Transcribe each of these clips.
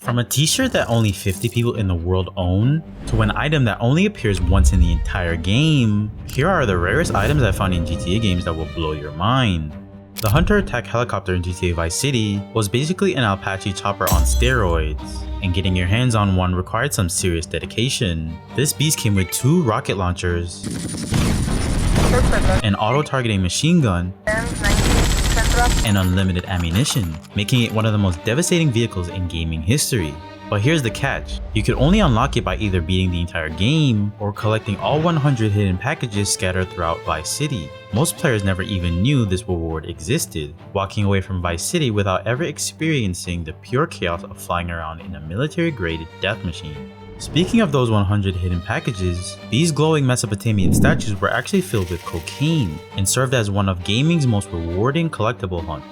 From a t-shirt that only 50 people in the world own, to an item that only appears once in the entire game, here are the rarest items I found in GTA games that will blow your mind. The Hunter attack helicopter in GTA Vice City was basically an Apache chopper on steroids, and getting your hands on one required some serious dedication. This beast came with 2 rocket launchers, an auto-targeting machine gun, and unlimited ammunition, making it one of the most devastating vehicles in gaming history. But here's the catch, you could only unlock it by either beating the entire game or collecting all 100 hidden packages scattered throughout Vice City. Most players never even knew this reward existed, walking away from Vice City without ever experiencing the pure chaos of flying around in a military-graded death machine. Speaking of those 100 hidden packages, these glowing Mesopotamian statues were actually filled with cocaine and served as one of gaming's most rewarding collectible hunts.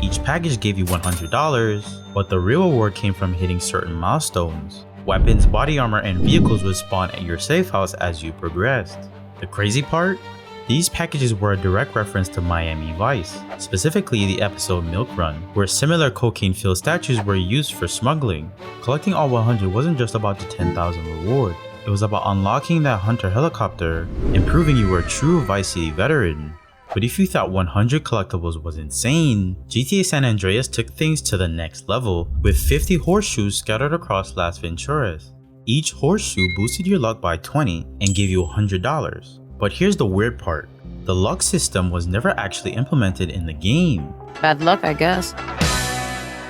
Each package gave you $100, but the real reward came from hitting certain milestones. Weapons, body armor, and vehicles would spawn at your safe house as you progressed. The crazy part? These packages were a direct reference to Miami Vice, specifically the episode Milk Run, where similar cocaine-filled statues were used for smuggling. Collecting all 100 wasn't just about the 10,000 reward, it was about unlocking that Hunter helicopter and proving you were a true Vice City veteran. But if you thought 100 collectibles was insane, GTA San Andreas took things to the next level with 50 horseshoes scattered across Las Venturas. Each horseshoe boosted your luck by 20 and gave you $100. But here's the weird part, the luck system was never actually implemented in the game. Bad luck, I guess.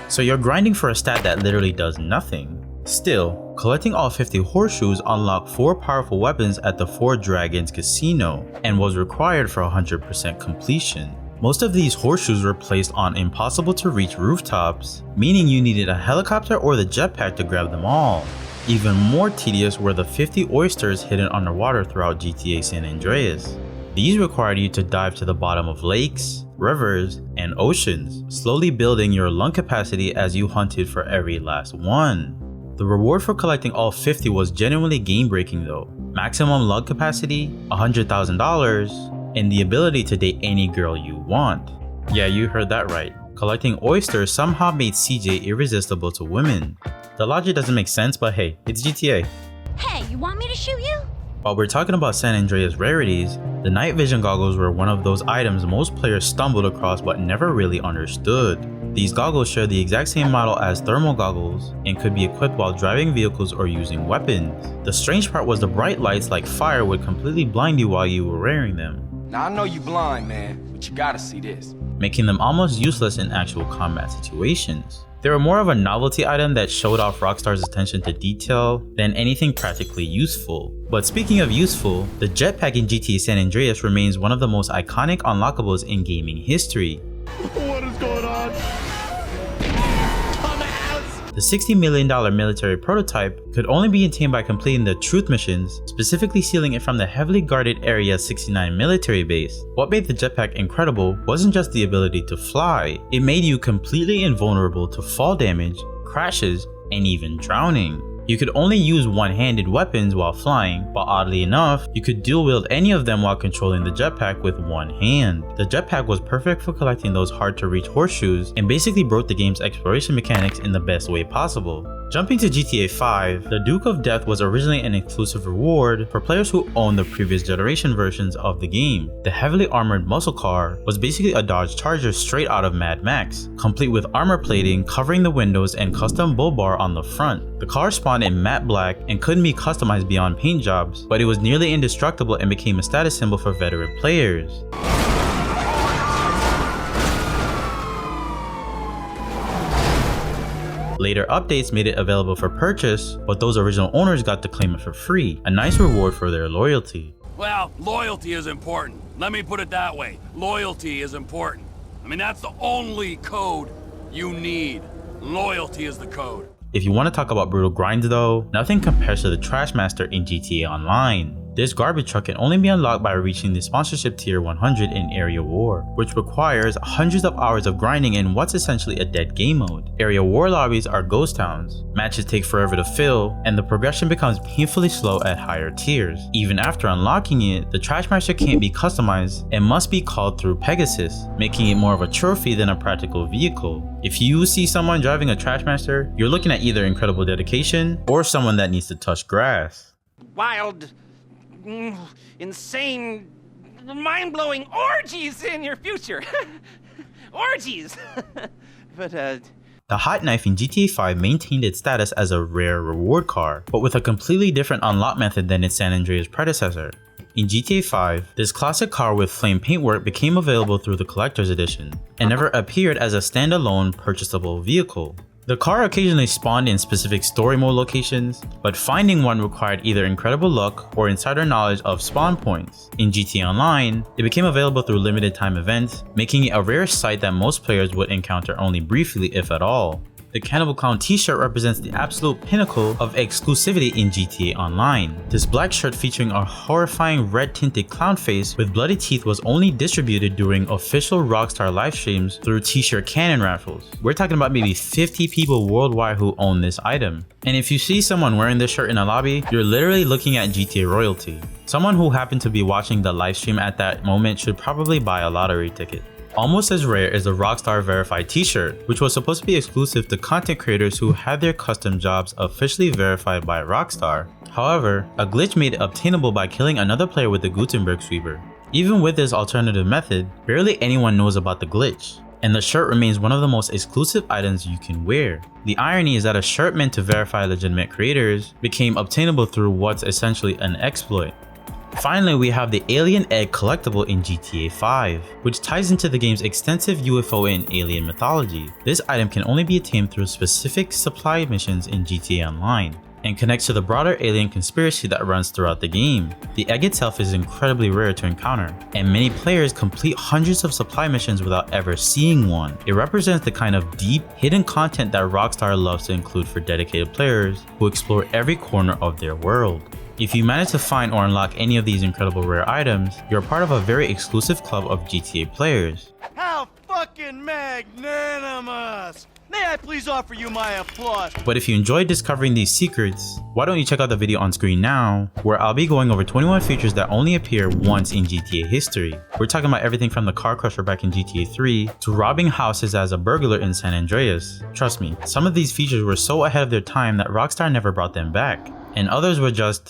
So you're grinding for a stat that literally does nothing. Still, collecting all 50 horseshoes unlocked 4 powerful weapons at the 4 Dragons Casino and was required for 100% completion. Most of these horseshoes were placed on impossible to reach rooftops, meaning you needed a helicopter or the jetpack to grab them all. Even more tedious were the 50 oysters hidden underwater throughout GTA San Andreas. These required you to dive to the bottom of lakes, rivers, and oceans, slowly building your lung capacity as you hunted for every last one. The reward for collecting all 50 was genuinely game-breaking though. Maximum lung capacity, $100,000, and the ability to date any girl you want. Yeah, you heard that right. Collecting oysters somehow made CJ irresistible to women. The logic doesn't make sense, but hey, it's GTA. Hey, you want me to shoot you? While we're talking about San Andreas rarities, the night vision goggles were one of those items most players stumbled across but never really understood. These goggles share the exact same model as thermal goggles and could be equipped while driving vehicles or using weapons. The strange part was the bright lights like fire would completely blind you while you were wearing them. Now I know you blind, man, but you gotta see this. Making them almost useless in actual combat situations. They were more of a novelty item that showed off Rockstar's attention to detail than anything practically useful. But speaking of useful, the jetpack in GTA San Andreas remains one of the most iconic unlockables in gaming history. What is going on? The $60 million military prototype could only be obtained by completing the Truth missions, specifically stealing it from the heavily guarded Area 69 military base. What made the jetpack incredible wasn't just the ability to fly, it made you completely invulnerable to fall damage, crashes, and even drowning. You could only use one-handed weapons while flying, but oddly enough, you could dual wield any of them while controlling the jetpack with one hand. The jetpack was perfect for collecting those hard to reach horseshoes and basically broke the game's exploration mechanics in the best way possible. Jumping to GTA 5, the Duke of Death was originally an exclusive reward for players who owned the previous generation versions of the game. The heavily armored muscle car was basically a Dodge Charger straight out of Mad Max, complete with armor plating covering the windows and custom bull bar on the front. The car spawned in matte black and couldn't be customized beyond paint jobs, but it was nearly indestructible and became a status symbol for veteran players. Later updates made it available for purchase, but those original owners got to claim it for free, a nice reward for their loyalty. Well, loyalty is important. Let me put it that way. Loyalty is important. I mean, that's the only code you need. Loyalty is the code. If you want to talk about brutal grinds though, nothing compares to the Trash Master in GTA Online. This garbage truck can only be unlocked by reaching the sponsorship tier 100 in Area War, which requires hundreds of hours of grinding in what's essentially a dead game mode. Area War lobbies are ghost towns, matches take forever to fill, and the progression becomes painfully slow at higher tiers. Even after unlocking it, the Trashmaster can't be customized and must be called through Pegasus, making it more of a trophy than a practical vehicle. If you see someone driving a Trashmaster, you're looking at either incredible dedication or someone that needs to touch grass. Wild, insane, mind-blowing orgies in your future. Orgies! But, The Hot Knife in GTA 5 maintained its status as a rare reward car, but with a completely different unlock method than its San Andreas predecessor. In GTA 5, this classic car with flame paintwork became available through the Collector's Edition, and never appeared as a standalone purchasable vehicle. The car occasionally spawned in specific story mode locations, but finding one required either incredible luck or insider knowledge of spawn points. In GTA Online, it became available through limited time events, making it a rare sight that most players would encounter only briefly if at all. The Cannibal Clown t-shirt represents the absolute pinnacle of exclusivity in GTA Online. This black shirt featuring a horrifying red tinted clown face with bloody teeth was only distributed during official Rockstar live streams through t-shirt cannon raffles. We're talking about maybe 50 people worldwide who own this item. And if you see someone wearing this shirt in a lobby, you're literally looking at GTA royalty. Someone who happened to be watching the live stream at that moment should probably buy a lottery ticket. Almost as rare is the Rockstar Verified t-shirt, which was supposed to be exclusive to content creators who had their custom jobs officially verified by Rockstar. However, a glitch made it obtainable by killing another player with the Gutenberg sweeper. Even with this alternative method, barely anyone knows about the glitch, and the shirt remains one of the most exclusive items you can wear. The irony is that a shirt meant to verify legitimate creators became obtainable through what's essentially an exploit. Finally, we have the Alien Egg collectible in GTA 5, which ties into the game's extensive UFO and alien mythology. This item can only be attained through specific supply missions in GTA Online, and connects to the broader alien conspiracy that runs throughout the game. The egg itself is incredibly rare to encounter, and many players complete hundreds of supply missions without ever seeing one. It represents the kind of deep, hidden content that Rockstar loves to include for dedicated players who explore every corner of their world. If you manage to find or unlock any of these incredible rare items, you're part of a very exclusive club of GTA players. How fucking magnanimous! May I please offer you my applause? But if you enjoyed discovering these secrets, why don't you check out the video on screen now, where I'll be going over 21 features that only appear once in GTA history. We're talking about everything from the car crusher back in GTA 3 to robbing houses as a burglar in San Andreas. Trust me, some of these features were so ahead of their time that Rockstar never brought them back, and others were just